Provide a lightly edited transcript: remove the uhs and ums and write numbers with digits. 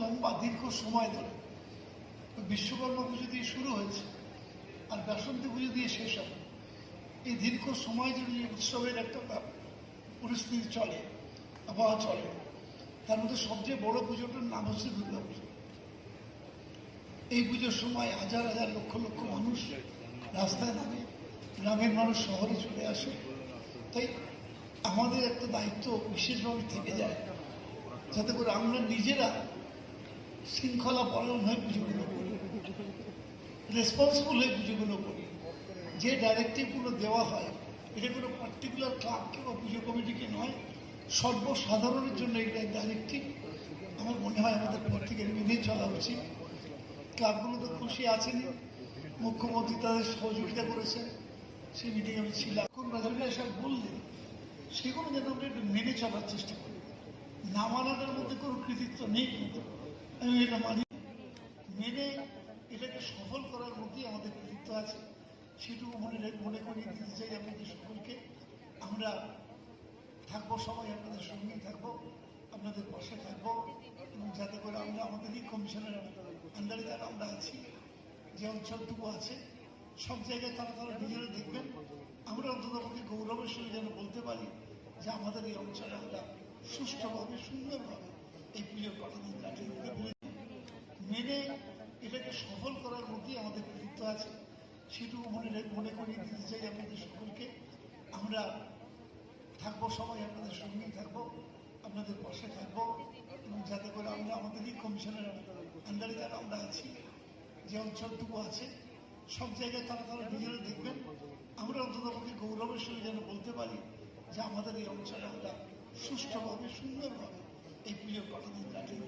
লম্বা দীর্ঘ সময় ধরে বিশ্বকর্মা পুজো দিয়ে শুরু হয়েছে আর বাসন্তী পুজো দিয়ে শেষ হবে। এই দীর্ঘ সময় যদি উৎসবের একটা পরিস্থিতি চলে, আবহাওয়া চলে, তার মধ্যে সবচেয়ে বড় পুজোটার নাম হচ্ছে দুর্গা পুজো। এই পুজোর সময় হাজার হাজার লক্ষ লক্ষ মানুষ রাস্তায় নামে, গ্রামের মানুষ শহরে চলে আসে। তাই আমাদের একটা দায়িত্ব বিশেষভাবে থেকে যায়, যাতে করে আমরা নিজেরা শৃঙ্খলা পরায়ণ হয়ে পুজোগুলো করি, রেসপন্সিবল হয়ে পুজোগুলো করি। যে ডাইরেক্টিভগুলো দেওয়া হয় এটা কোনো পার্টিকুলার ক্লাবকে বা পুজো কমিটিকে নয়, সর্বসাধারণের জন্য এই ডাইরেক্টিভ আমার মনে হয় আমাদের প্রত্যেকের মেনে চলা উচিত। ক্লাবগুলো তো খুশি আছেন, মুখ্যমন্ত্রী তাদের সহযোগিতা করেছেন, সেই মিটিংয়ে আমি ছিলাম। কোন রাজনীতি সাহেব বললেন সেগুলো যেন আমরা একটু মেনে চলার চেষ্টা করি। না মানানোর মধ্যে কোনো কৃতিত্ব নেই, কিন্তু আমি এটা মানি। মেনে এটাকে সফল করার মধ্যেই আমাদের কৃতিত্ব আছে, সেটুকু মনে করিয়ে দিতে চাই আপনাদের সকলকে। আমরা থাকবো, সবাই আপনাদের সঙ্গেই থাকবো, আপনাদের পাশে থাকবো, এবং যাতে করে আমরা আমাদের এই কমিশনের আন্ডারে যারা আমরা আছি, যে অঞ্চলটুকু আছে, সব জায়গায় তারা নিজেরা দেখবেন। আমরা অন্তত আমাকে গৌরবের সঙ্গে যেন বলতে পারি যে আমাদের এই অঞ্চলে আমরা সুষ্ঠুভাবে সুন্দরভাবে এই পুজোর কটা দিন কাটিয়ে দিতে পেরেছি। মেনে এটাকে সফল করার মধ্যেই আমাদের কৃতিত্ব আছে, সেটুকু মনে করিয়ে দিতে চাই আপনাদের সকলকে। আমরা থাকবো, সবাই আপনাদের সঙ্গেই থাকবো, আপনাদের পাশে থাকবো, এবং যাতে করে আমরা আমাদের এই কমিশনের আন্ডারে যারা আমরা আছি, যে অঞ্চলটুকু আছে, সব জায়গায় তারা নিজেরা দেখবেন। আমরা অন্তত আমাকে গৌরবের সঙ্গে যেন বলতে পারি যে আমাদের এই অঞ্চলে আমরা সুষ্ঠুভাবে সুন্দরভাবে এই পুজোর কটা দিন কাটিয়ে